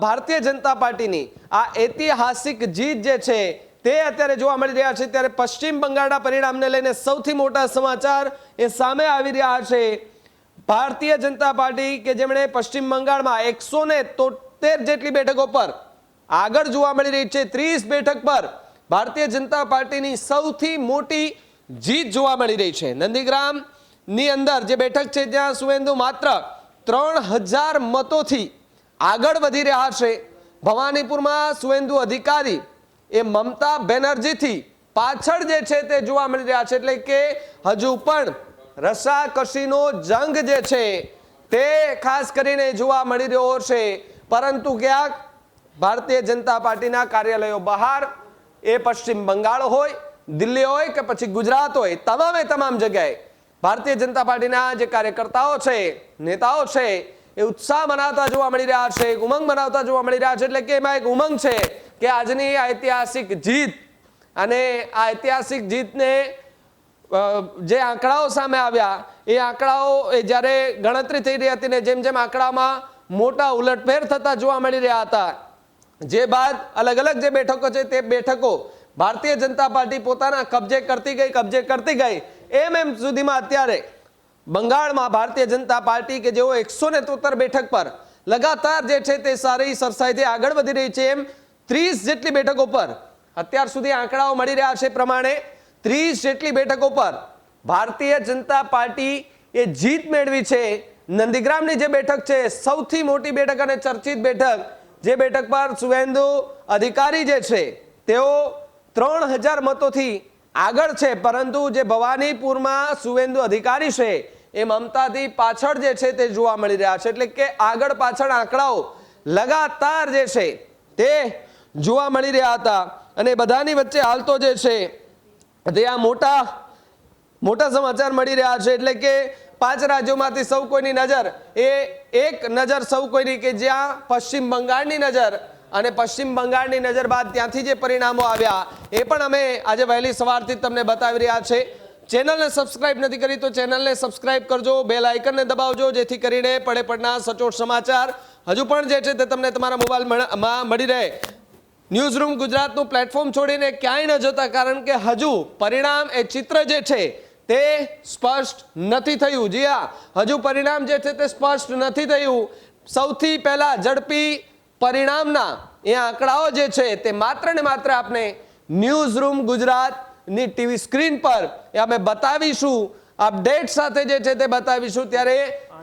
ભારતીય જનતા પાર્ટીની આ ઐતિહાસિક જીત જે છે તે અત્યારે જોવા મળી રહ્યા છે। ત્યારે પશ્ચિમ બંગાળના પરિણામને લઈને સૌથી મોટા સમાચાર એ સામે આવી રહ્યા છે। ભારતીય જનતા પાર્ટી કે જેમણે પશ્ચિમ બંગાળમાં 173 જેટલી બેઠકો પર આગળ જોવા મળી રહી છે। 30 બેઠક પર ભારતીય જનતા પાર્ટીની સૌથી મોટી જીત જોવા મળી રહી છે। નંદીગ્રામની અંદર જે બેઠક છે ત્યાં સુવેન્દુ માત્ર 3000 મતોથી આગળ વધી રહ્યા છે। ભવાનીપુરમાં સુવેન્દુ અધિકારી એ મમતા બેનર્જીથી પાછળ જે છે તે જોવા મળી રહ્યા છે। એટલે કે હજુ પણ રસાકસીનો જંગ જે છે તે ખાસ કરીને જોવા મળી રહ્યો છે। પરંતુ ક્યાંક ભારતીય જનતા પાર્ટીના કાર્યાલયો બહાર એ પશ્ચિમ બંગાળ હોય, દિલ્હી હોય કે પછી ગુજરાત હોય, તમામ જગ્યાએ ભારતીય જનતા પાર્ટીના જે કાર્યકર્તાઓ છે, નેતાઓ છે એ ઉત્સાહ મનાવતા જોવા મળી રહ્યા છે, ઉમંગ મનાવતા જોવા મળી રહ્યા છે। એટલે કે એમાં એક ઉમંગ છે કે આજની ઐતિહાસિક જીત અને આ ઐતિહાસિક જીતને જે આંકડાઓ સામે આવ્યા એ આંકડાઓ જ્યારે ગણતરી થઈ રહી હતી ને જેમ આંકડામાં મોટા ઉલટફેર થતા જોવા મળી રહ્યા હતા, જે બાદ અલગ અલગ જે બેઠકો છે તે બેઠકો ભારતીય જનતા પાર્ટી પોતાના કબજે કરતી ગઈ એમ સુધીમાં અત્યારે બંગાળમાં ભારતીય જનતા પાર્ટી કે જેઓ 173 બેઠક પર લગાતાર જે છે તે સારી સરસાઈથી આગળ વધી રહી છે, એમ 30 જેટલી બેઠકો પર અત્યાર સુધી આંકડાઓ મળી રહ્યા છે પ્રમાણે 30 જેટલી બેઠકો પર ભારતીય જનતા પાર્ટી એ જીત મેળવી છે। નંદીગ્રામની જે બેઠક છે સૌથી મોટી બેઠક અને ચર્ચિત બેઠક, જે બેઠક પર સુવેન્દુ અધિકારી જે છે તેઓ 3000 મતોથી આગળ છે, પરંતુ જે ભવાનીપુરમાં સુવેન્દુ અધિકારી છે એ મમતાથી પાછળ જે છે તે જોવા મળી રહ્યા છે। એટલે કે આગળ પાછળ આંકડાઓ લગાતાર જે છે તે જોવા મળી રહ્યા હતા અને બધાની વચ્ચે હાલ તો જે છે તે આ મોટા સમાચાર મળી રહ્યા છે। એટલે કે 5 રાજ્યોમાંથી સૌ કોઈની નજર એ એક નજર સૌ કોઈની કે જ્યાં પશ્ચિમ બંગાળની નજર અને પશ્ચિમ બંગાળની નજર બાદ ત્યાંથી જે પરિણામો આવ્યા એ પણ અમે આજે વહેલી સવારથી તમને બતાવી રહ્યા છે। ચેનલને સબસ્ક્રાઇબ નથી કરી તો ચેનલને સબસ્ક્રાઇબ કરજો, બેલ આઇકનને દબાવજો, જેથી કરીને પડે પડના સચોટ સમાચાર હજુ પણ જે છે તે તમને તમારા મોબાઈલમાં મળી રહે। ન્યૂઝ રૂમ ગુજરાતનું પ્લેટફોર્મ છોડીને ક્યાંય ન જતા, કારણ કે હજુ પરિણામ એ ચિત્ર જે છે તે સ્પષ્ટ નથી થયું। જી હા, હજુ પરિણામ જે છે તે સ્પષ્ટ નથી થયું। સૌથી પહેલા ઝડપી પરિણામના એ આંકડાઓ જે છે તે માત્ર ને માત્ર આપણે ન્યૂઝ રૂમ ગુજરાતની ટીવી સ્ક્રીન પર એ અમે બતાવીશું, અપડેટ સાથે જે છે તે બતાવીશું। ત્યારે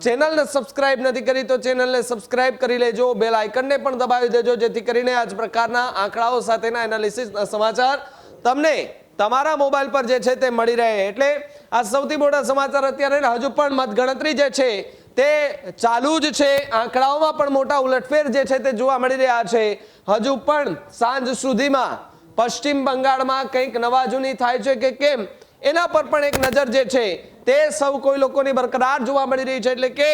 ચેનલને સબસ્ક્રાઇબ નથી કરી તો ચેનલને સબસ્ક્રાઇબ કરી લેજો, બેલ આઇકનને પણ દબાવી દેજો, જેથી કરીને આ જ પ્રકારના આંકડાઓ સાથેના એનાલિસિસના સમાચાર તમને તમારા મોબાઈલ પર જે છે તે મળી રહે। એટલે આ સૌથી મોટા સમાચાર અત્યારે હજુ પણ મતગણતરી જે છે તે ચાલુ જ છે, આંકડાઓમાં પણ મોટા ઉલટફેર જે છે તે જોવા મળી રહ્યા છે। હજુ પણ સાંજ સુધીમાં પશ્ચિમ બંગાળમાં કંઈક નવા જૂની થાય છે કે કેમ એના પર પણ એક નજર જે છે તે સૌ કોઈ લોકોની બરકરાર જોવા મળી રહી છે। એટલે કે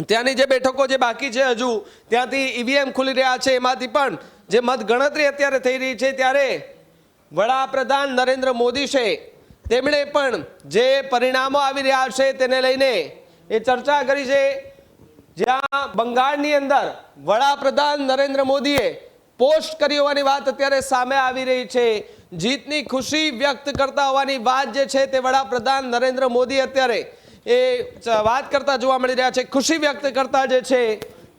ત્યાંની જે બેઠકો જે બાકી છે હજુ ત્યાંથી ઈવીએમ ખુલી રહ્યા છે, એમાંથી પણ જે મતગણતરી અત્યારે થઈ રહી છે ત્યારે વડાપ્રધાન નરેન્દ્ર મોદી છે તેમણે પણ જે પરિણામો આવી રહ્યા છે તેને લઈને એ ચર્ચા કરી છે। જ્યાં બંગાળની અંદર વડાપ્રધાન નરેન્દ્ર મોદીએ પોસ્ટ કરી હોવાની વાત અત્યારે સામે આવી રહી છે। જીતની ખુશી વ્યક્ત કરતા હોવાની વાત જે છે તે વડાપ્રધાન નરેન્દ્ર મોદી અત્યારે એ વાત કરતા જોવા મળી રહ્યા છે, ખુશી વ્યક્ત કરતા જે છે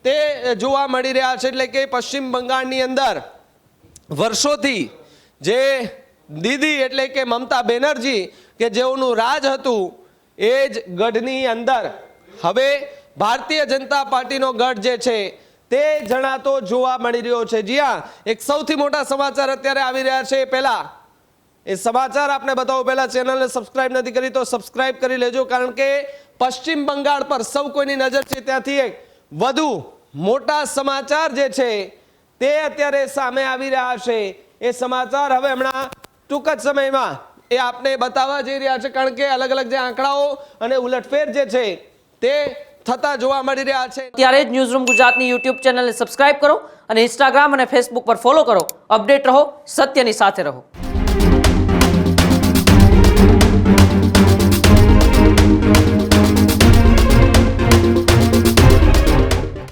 તે જોવા મળી રહ્યા છે। એટલે કે પશ્ચિમ બંગાળની અંદર વર્ષોથી જે દીદી એટલે કે મમતા બેનર્જી કે જેઓનું રાજ હતું એ જ ગઢની અંદર હવે ભારતીય જનતા પાર્ટીનો ગઢ જે છે તે જણાતો જોવા મળી રહ્યો છે। જી હા, એક સૌથી મોટા સમાચાર અત્યારે આવી રહ્યા છે। પહેલા એ સમાચાર આપણે બતાવો, પહેલા ચેનલને સબસ્ક્રાઇબ નથી કરી તો સબસ્ક્રાઇબ કરી લેજો, કારણ કે પશ્ચિમ બંગાળ પર સૌ કોઈની નજર છે ત્યાંથી એક વધુ મોટા સમાચાર જે છે તે અત્યારે સામે આવી રહ્યા છે। એ સમાચાર હવે હમણાં ટૂંક જ સમયમાં એ આપને બતાવવા જઈ રહ્યા છે, કારણ કે અલગ અલગ જે આંકડાઓ અને ઉલટફેર જે છે તે થતા જોવા મળી રહ્યા છે। ત્યારે જ ન્યૂઝ રૂમ ગુજરાતની યુટ્યુબ ચેનલને સબસ્ક્રાઇબ કરો અને ઇન્સ્ટાગ્રામ અને ફેસબુક પર ફોલો કરો। અપડેટ રહો, સત્યની સાથે રહો।